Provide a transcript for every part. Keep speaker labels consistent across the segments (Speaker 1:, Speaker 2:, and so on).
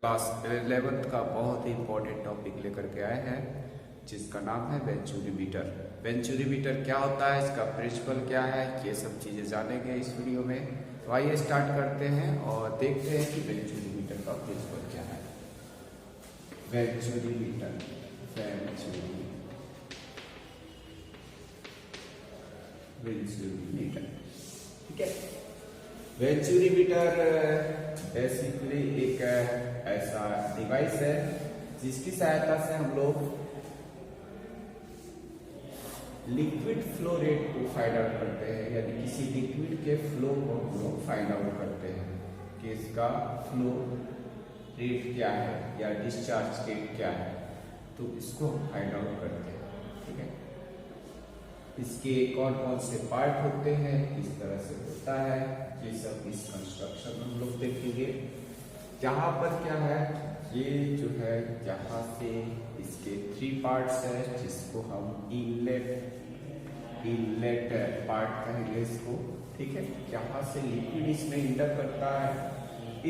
Speaker 1: Class 11th का बहुत ही important topic लेकर के आए हैं जिसका नाम है वेंचुरीमीटर। वेंचुरीमीटर क्या होता है, इसका प्रिंसिपल क्या है, ये सब चीज़ें जानेंगे इस वीडियो में। तो आइए स्टार्ट करते हैं और देखते हैं कि वेंचुरीमीटर का प्रिंसिपल क्या है। वेंचुरीमीटर ठीक है। वेंचुरीमीटर बेसिकली एक ऐसा डिवाइस है जिसकी सहायता से हम लोग लिक्विड फ्लो रेट को फाइंड आउट करते हैं, यानी किसी लिक्विड के फ्लो को हम लोग फाइंड आउट करते हैं कि इसका फ्लो रेट क्या है या डिस्चार्ज रेट क्या है, तो इसको हम फाइंड आउट करते हैं। ठीक है, इसके कौन कौन से पार्ट होते हैं, किस तरह से होता है, ये सब इस कंस्ट्रक्शन में हम लोग देखेंगे। यहाँ पर क्या है, ये जो है यहाँ से इसके 3 पार्ट्स है जिसको हम इनलेट पार्ट कहेंगे इसको। ठीक है, यहाँ से लिक्विड इसमें इंटर करता है।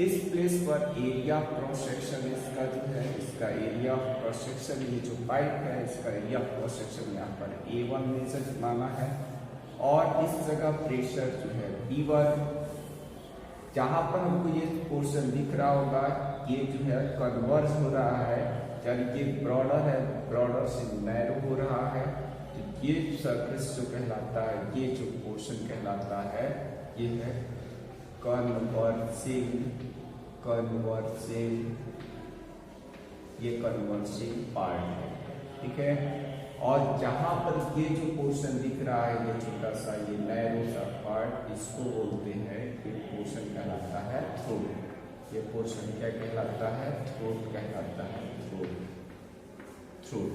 Speaker 1: इस प्लेस पर एरिया क्रॉस सेक्शन इसका जो है, इसका एरिया क्रॉस सेक्शन, ये जो पाइप है इसका एरिया क्रॉस सेक्शन यहाँ पर A1 मेजर माना है। और इस जगह प्रेशर जो है B1, जहां पर हमको ये पोर्शन दिख रहा होगा, ये जो है कन्वर्ज हो रहा है, यानी कि ब्रॉडर है, ब्रॉडर से नैरो हो रहा है। तो ये सरफेस जो कहलाता है, ये जो पोर्शन कहलाता है, ये है कन्वर्जिंग पार्ट है। ठीक है, और जहां पर ये जो पोर्शन दिख रहा है, ये छोटा सा ये नैरो सा पार्ट, इसको बोलते हैं, ये पोर्शन कहलाता है थ्रोट। ये पोर्शन क्या कहलाता है, थ्रोट कहलाता है, थ्रोट।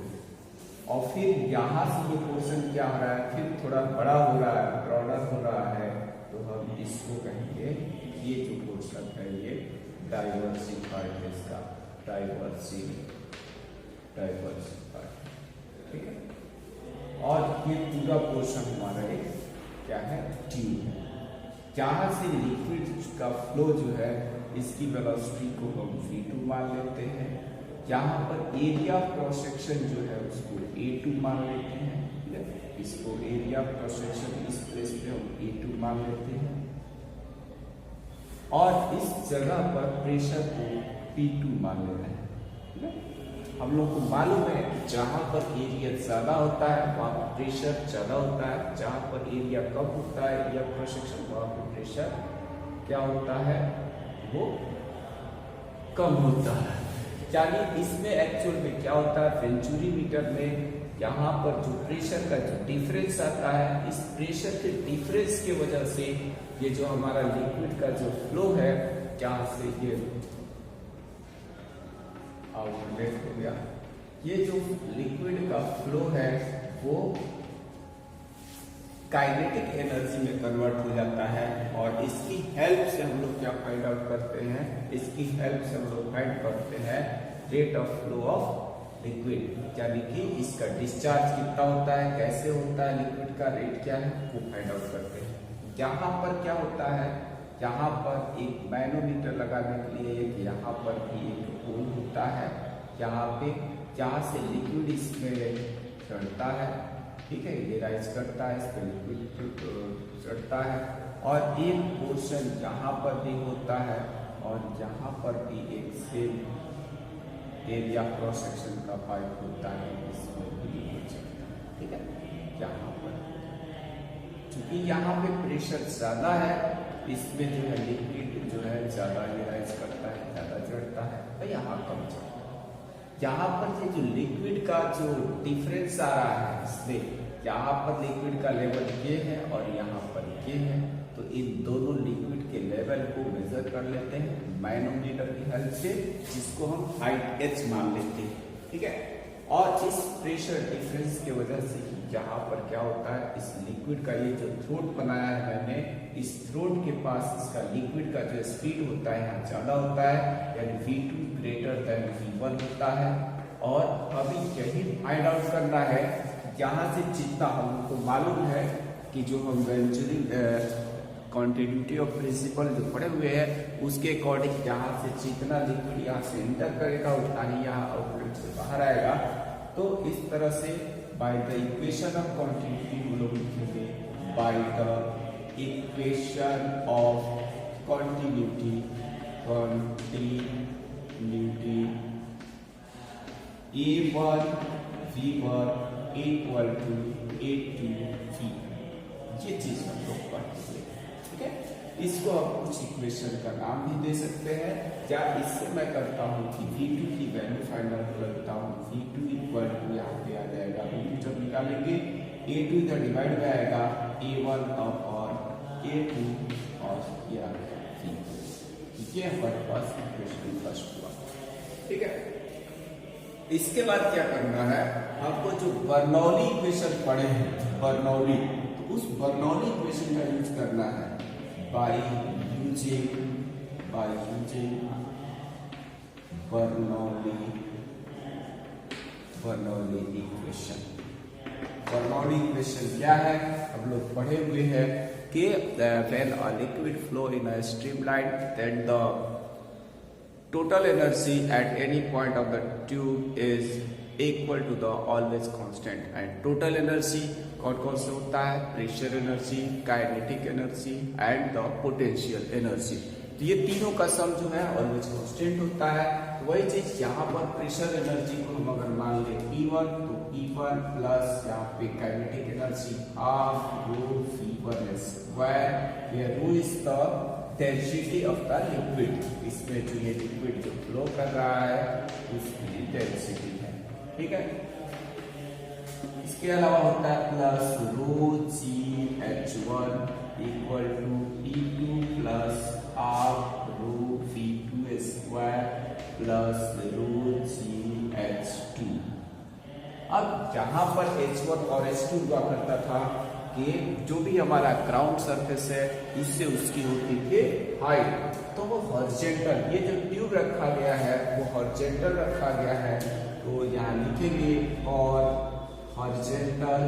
Speaker 1: और फिर यहाँ से ये पोर्शन क्या हो रहा है, फिर थोड़ा बड़ा हो रहा है, ब्रॉडर हो रहा है, तो हम इसको कहेंगे, ये जो पोर्शन है ये डाइवर्सिंग पार्ट है, इसका डाइवर्सिंग पार्ट। ठीक है, और ये पूरा पोर्शन हमारा एक क्या है, ट्यूब है, जहां से लिक्विड का फ्लो जो है, इसकी वेलोसिटी को हम V2 मान लेते हैं। यहाँ पर एरिया क्रॉस सेक्शन जो है उसको A2 मान लेते हैं। इसको एरिया क्रॉस सेक्शन इस प्लेस पे हम A2 मान लेते हैं, और इस जगह पर प्रेशर को P2 मान लेते हैं। ठीक है, हम लोग को मालूम है जहां पर एरिया ज्यादा होता है वहां पर प्रेशर ज्यादा होता है, जहां पर एरिया कम होता है, एरिया क्रॉस सेक्शन, वहां पर प्रेशर क्या होता है, वो कम होता है। यानी इसमें एक्चुअल में क्या होता है, वेंचुरीमीटर में यहाँ पर जो प्रेशर का जो डिफरेंस आता है, इस प्रेशर के डिफरेंस की वजह से ये जो हमारा लिक्विड का जो फ्लो है, जहां से ये आउटलेट हो गया, ये जो लिक्विड का फ्लो है वो काइनेटिक एनर्जी में कन्वर्ट हो जाता है। और इसकी हेल्प से हम लोग क्या फाइंड आउट करते हैं, इसकी हेल्प से हम लोग फाइंड करते हैं rate of flow of liquid, यानी कि इसका डिस्चार्ज कितना होता है, कैसे होता है, लिक्विड का रेट क्या है, वो फाइंड आउट करते हैं। यहाँ पर क्या होता है, यहाँ पर एक मैनोमीटर लगाने के लिए एक यहाँ पर भी एक होल होता है, यहाँ पे जहाँ से लिक्विड इसमें चढ़ता है। ठीक है, ये राइज करता है, इस पर लिक्विड चढ़ता है, और एक पोर्शन यहाँ पर भी होता है, और यहाँ पर भी एक सेम एरिया क्रॉस सेक्शन का पाइप होता है, इसमें भी लिक्विड चढ़ता है। ठीक है, यहाँ पर क्योंकि यहाँ पे प्रेशर ज्यादा है, इसमें जो है लिक्विड जो है ज्यादा राइज करता है, ज्यादा चढ़ता है, तो यहाँ कम चढ़ता है। यहाँ पर ये जो लिक्विड का जो डिफरेंस आ रहा है, इसमें यहाँ पर लिक्विड का लेवल ये है और यहाँ पर ये है, तो इन दोनों लिक्विड के लेवल को मेजर कर लेते हैं मैनोमीटर की हेल्प से, जिसको हम हाइट H मान लेते हैं। ठीक है, और इस प्रेशर डिफरेंस की वजह से यहाँ पर क्या होता है, इस लिक्विड का ये जो थ्रोट बनाया है मैंने, इस थ्रोट के पास इसका लिक्विड का जो स्पीड होता है यहाँ ज्यादा होता है, यानी V2 ग्रेटर देन V1 होता है। और अभी यही फाइंड आउट करना है, यहाँ से जितना हमको मालूम है कि जो हम कॉन्टिन्यूटी ऑफ प्रिंसिपल जो पड़े हुए हैं उसके अकॉर्डिंग यहाँ से जितना लिक्विड यहाँ से इंटर करेगा उतना ही यहाँ आउटलेट से बाहर आएगा। तो इस तरह से by the equation of continuity हम लोग लिखेंगे by the equation of continuity A1 V1 equal to A2 V, ये चीज हम लोग पढ़ते हैं। ठीक है, इसको आप कुछ इक्वेशन का नाम भी दे सकते हैं, या इससे मैं करता हूँ कि V2 की वैल्यू फाइंड आउट करता हूँ। V2 इक्वल टू यहाँ पे आ जाएगा, V2 जब निकालेंगे A2 इधर डिवाइड में आएगा A1 और A2 और ये आ गया V। ये हमारे पास इक्वेशन फर्स्ट हुआ। ठीक है, इसके बाद क्या करना है, आपको जो बर्नौली इक्वेशन पढ़े हैं बर्नौली, तो उस बर्नौली इक्वेशन का यूज करना है by using Bernoulli equation. Bernoulli equation क्या है, हम लोग पढ़े हुए हैं कि when a liquid flow in a streamline then the total energy at any point of the tube is equal to the always constant, and total energy कौन से होता है, pressure energy, kinetic energy and the potential energy. तो ये तीनों का सम जो है ऑलवेज कांस्टेंट होता है। तो वही चीज यहाँ पर प्रेशर एनर्जी को हम अगर मान ले P1 तो P1 प्लस यहाँ पे kinetic energy half rho V1 square, where rho is the density of the liquid, इसमें जो ये लिक्विड जो फ्लो कर रहा है उसकी डेंसिटी है। ठीक है, इसके अलावा होता है plus rho g H1 equal to P2 plus half rho V2 square plus rho g H2। अब जहां पर H1 और H2 हुआ करता था कि जो भी हमारा ग्राउंड सरफेस है उससे उसकी होती थी हाइट, तो वो हॉरिजॉन्टल, ये जो ट्यूब रखा गया है वो हॉरिजॉन्टल रखा गया है। तो यहाँ लिखेंगे और हॉरिजॉन्टल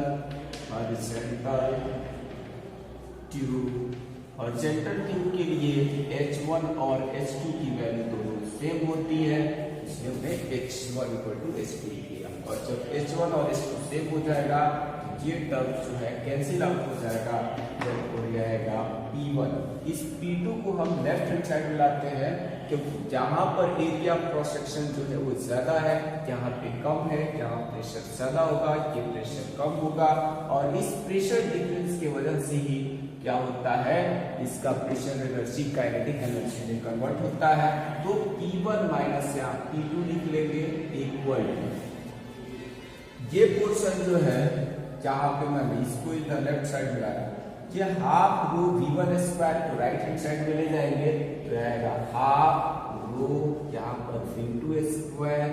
Speaker 1: ट्यूब के लिए H1 और H2 की वैल्यू दोनों सेम होती है, इसलिए हमने H1 इक्वल टू H2 किया। और जब H1 और H2 सेम हो जाएगा ये टर्म जो है कैंसिल आउट हो जाएगा, हो जाएगा P1। इस P2 को हम लेफ्ट हैंड साइड में लाते हैं क्योंकि जहां पर एरिया क्रॉस सेक्शन जो है वो ज्यादा है, यहाँ पे कम है, जहाँ प्रेशर ज्यादा होगा ये प्रेशर कम होगा, और इस प्रेशर डिफरेंस की वजह से ही क्या होता है, इसका प्रेशर एनर्जी काइनेटिक एनर्जी में कन्वर्ट होता है। तो P1 माइनस यहाँ P2 लिख लेंगे इक्वल टू ये पोर्शन जो है जहां पे मैंने इसको इधर लेफ्ट साइड में लाया, ये हाफ रो V1 स्क्वायर को राइट हैंड साइड में ले जाएंगे तो आएगा हाफ रो यहाँ पर V2 स्क्वायर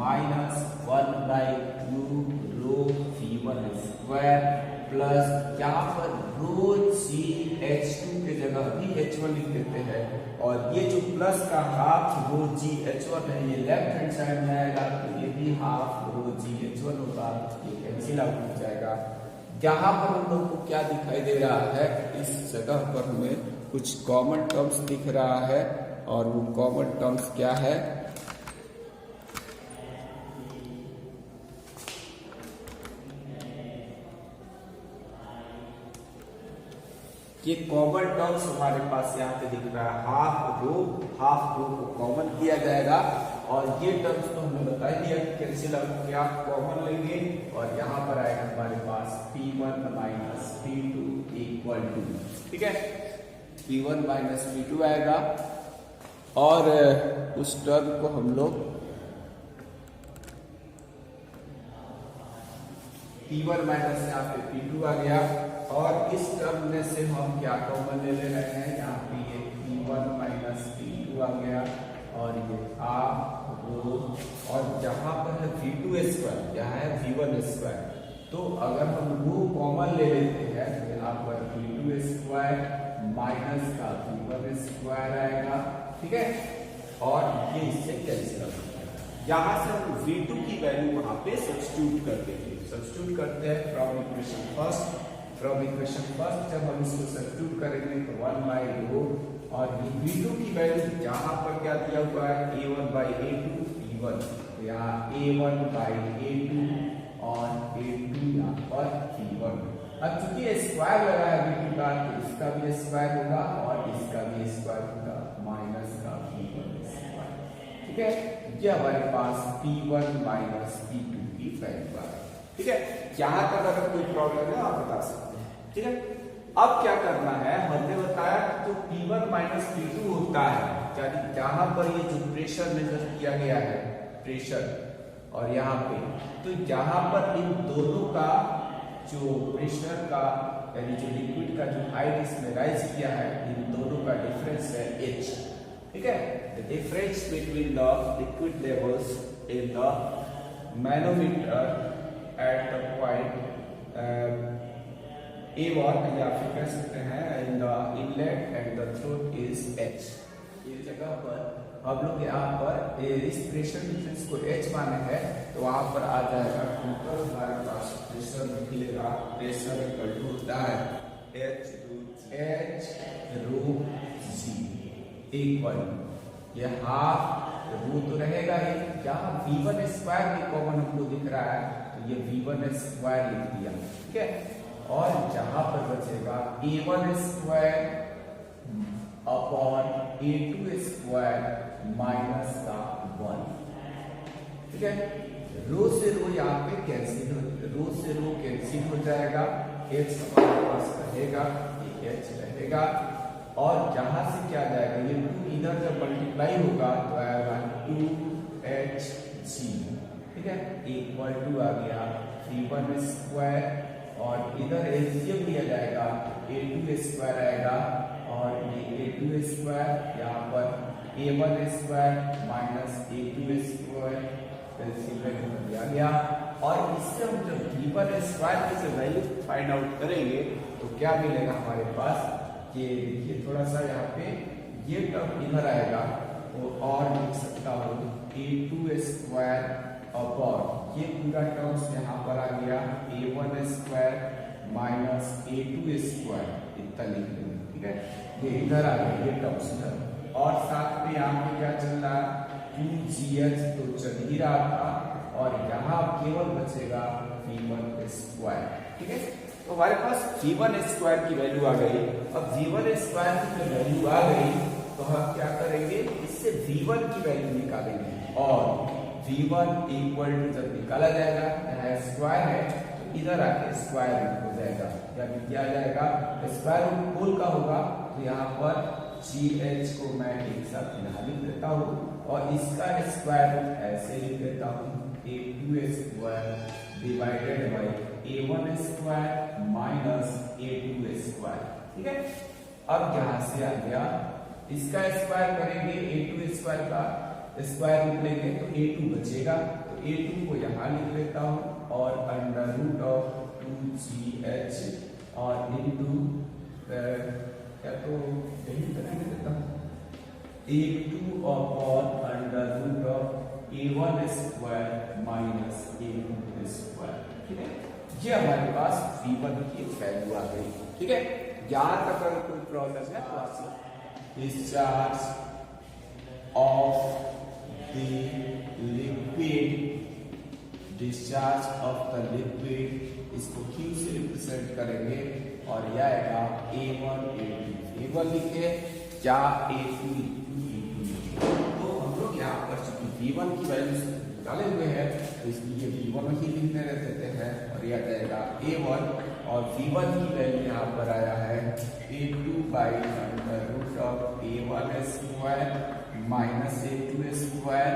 Speaker 1: माइनस 1/2 रो V1 स्क्वायर प्लस यहाँ पर रो जी H2 के जगह भी H1 लिख देते हैं, और ये जो प्लस का हाफ रो जी H1 है ये लेफ्ट हैंड साइड में आएगा तो ये भी हाफ रो जी H1 होगा, ये कैंसिल आउट हो जाएगा। यहाँ पर हम लोग को क्या दिखाई दे रहा है, इस जगह पर हमें कुछ कॉमन टर्म्स दिख रहा है, और वो कॉमन टर्म्स क्या है, ये कॉमन टर्म्स हमारे पास यहाँ पे दिख रहा है हाफ रो को कॉमन किया जाएगा, और ये टर्म्स तो हमने बता दिया कैंसिल आउट क्या कॉमन लेंगे, और यहाँ पर आएगा हमारे पास P1 minus P2 equal to, ठीक है, P1 माइनस P2 आएगा, और उस टर्म को हम लोग P1 माइनस यहाँ पे P2 आ गया, और इस टर्म में से हम क्या कॉमन ले रहे हैं, यहाँ पे ये P1 माइनस P2 आ गया, और ये हाफ रो, और जहां पर है V2 स्क्वायर, यहाँ है V1 स्क्वायर, तो अगर हम रो कॉमन ले लेते हैं तो यहाँ पर V2 स्क्वायर माइनस का V1 स्क्वायर आएगा, ठीक है, और ये इससे कैंसिल हो जाएगा। यहाँ से हम V2 की वैल्यू वहां पे सब्स्टिट्यूट कर देंगे, सब्स्टिट्यूट करते हैं from equation first, from equation first जब हम इसको सब्स्टिट्यूट करेंगे तो 1/रो और V2 की वैल्यू जहां पर क्या दिया हुआ है A1/A2 P1, तो यहाँ A1/A2 और A2 यहाँ पर P1। अब चूंकि स्क्वायर लगा है V2 का तो इसका भी स्क्वायर होगा और इसका भी स्क्वायर होगा माइनस का P1 स्क्वायर। ठीक है, ये हमारे पास P1 माइनस P2 की वैल्यू आ गई। ठीक है, यहां तक अगर कोई प्रॉब्लम है आप बता सकते हैं। ठीक है, अब क्या करना है, हमने बताया कि जो P1 माइनस P2 होता है, यानी जहां पर ये जो प्रेशर मेजर किया गया है प्रेशर और यहाँ पे, तो जहां पर इन दोनों का जो प्रेशर का यानी जो लिक्विड का जो हाइट इसमें राइज किया है, इन दोनों का डिफरेंस है H। ठीक है, the difference between the liquid levels in the manometer at the point A1 या फिर कह सकते हैं in the inlet and the throat is H। ये जगह पर हम लोग यहाँ पर इस प्रेशर डिफरेंस को H माने हैं, तो वहां पर आ जाएगा टोटल हमारे पास प्रेशर निकलेगा, प्रेशर इक्वल टू होता है H रूट G इक्वल, ये हाफ रू तो रहेगा ही, जहां V1 स्क्वायर भी कॉमन हमको दिख रहा है तो ये V1 स्क्वायर लिख दिया। ठीक है, और जहां पर बचेगा A1 square upon A2 square minus का 1। ठीक है, रो से रो यहाँ पे कैंसिल हो जाएगा, H हमारे पास रहेगा, H रहेगा, और जहां से क्या जाएगा, ये 2 इधर जब मल्टीप्लाई होगा तो आएगा 2HG। ठीक है, इक्वल टू आ गया V1 स्क्वायर, और इधर एलसीएम लिया जाएगा A2 स्क्वायर आएगा, और ये A2 स्क्वायर यहाँ पर A1 square minus A2 square LCM लिया गया, और इससे हम जब V1 स्क्वायर की से वैल्यू फाइंड आउट करेंगे तो क्या मिलेगा हमारे पास, ये देखिए थोड़ा सा यहाँ पे ये टर्म इधर आएगा, तो और लिख सकता हूँ A2 स्क्वायर अपॉन ये पूरा टर्म्स यहाँ पर आ गया A1 square minus A2 square, इतना लिख लेंगे। ठीक है, ये इधर आ गया, ये टर्म्स इधर, और साथ में यहाँ पे क्या चल रहा है 2GH तो चल ही रहा था, और यहाँ केवल बचेगा V1 स्क्वायर। ठीक है, तो हमारे पास V1 स्क्वायर की वैल्यू आ गई। अब V1 स्क्वायर की जब वैल्यू आ गई तो हम क्या करेंगे, इससे V1 की वैल्यू निकालेंगे, और V1 इक्वल टू जब निकाला जाएगा, यहाँ स्क्वायर है तो इधर आके स्क्वायर रूट हो जाएगा, जब क्या जाएगा स्क्वायर रूट होल का होगा, तो यहाँ पर GH को मैं एक साथ यहाँ लिख देता हूँ, और इसका स्क्वायर रूट ऐसे लिख देता हूँ A2 square divided by A1 square minus A2 square. ठीक है, अब यहाँ से आ गया, इसका स्क्वायर करेंगे A2 स्क्वायर का स्क्वायर रूट लेंगे तो A2 बचेगा, तो A2 को यहाँ लिख लेता हूँ, और अंडर रूट ऑफ 2GH और इनटू क्या तो यही तरह लिख देता हूँ A2 upon under root of A1 square minus A2 square. ठीक है, ये हमारे पास V1 की वैल्यू आ गई। ठीक है, यहाँ तक अगर कोई प्रॉब्लम है तो आप discharge of discharge of the liquid, इसको Q से रिप्रेजेंट करेंगे, और यह आएगा A1 A2 लिखे या A2 E2। तो हम लोग यहाँ पर V1 की वैल्यू डाले हुए हैं, तो इसलिए V1 ही लिखने रहते हैं, और यह जाएगा A1, और V1 की वैल्यू यहाँ पर आया है A2 by under root of A1 square minus A2 square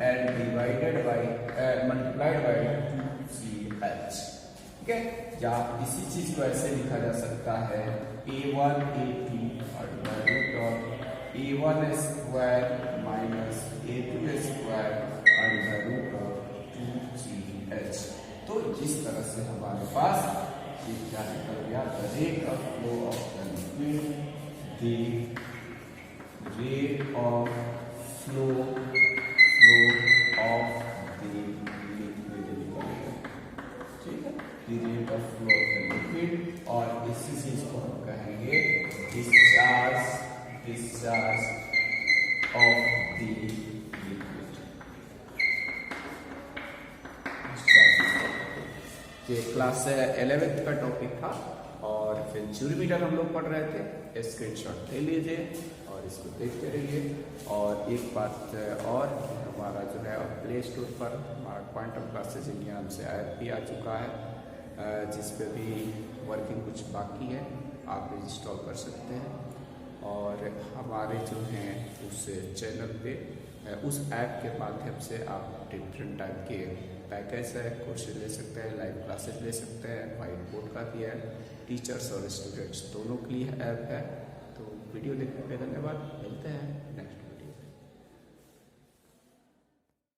Speaker 1: and divided by multiplied by 2GH। ठीक है, या इसी चीज को ऐसे लिखा जा सकता है A1 A2 under root of A1 square minus A2 square under root of 2GH। तो जिस तरह से हमारे पास ये क्या निकल गया, the rate of flow of the liquid, the rate of flow of the liquid. ठीक है, the rate of flow of the liquid, और कि क्लास 11th का टॉपिक था और फिर ज्यूरी मीटर हम लोग पढ़ रहे थे। स्क्रीनशॉट ले लीजिए और इसको देखते रहिए। और एक बात और, हमारा जो है प्ले स्टोर पर हमारा क्वांटम क्लासेज इंडिया से ऐप भी आ चुका है, जिस पे भी वर्किंग कुछ बाकी है, आप इंस्टॉल कर सकते हैं। और हमारे जो हैं उस चैनल पे उस ऐप के माध्यम से आप डिफरेंट टाइप के पैकेज है, कोर्सेज ले सकते हैं, लाइव क्लासेस ले सकते हैं, वाइट बोर्ड का भी है, टीचर्स और स्टूडेंट्स दोनों के लिए ऐप है। तो वीडियो देखने के लिए धन्यवाद, मिलते हैं नेक्स्ट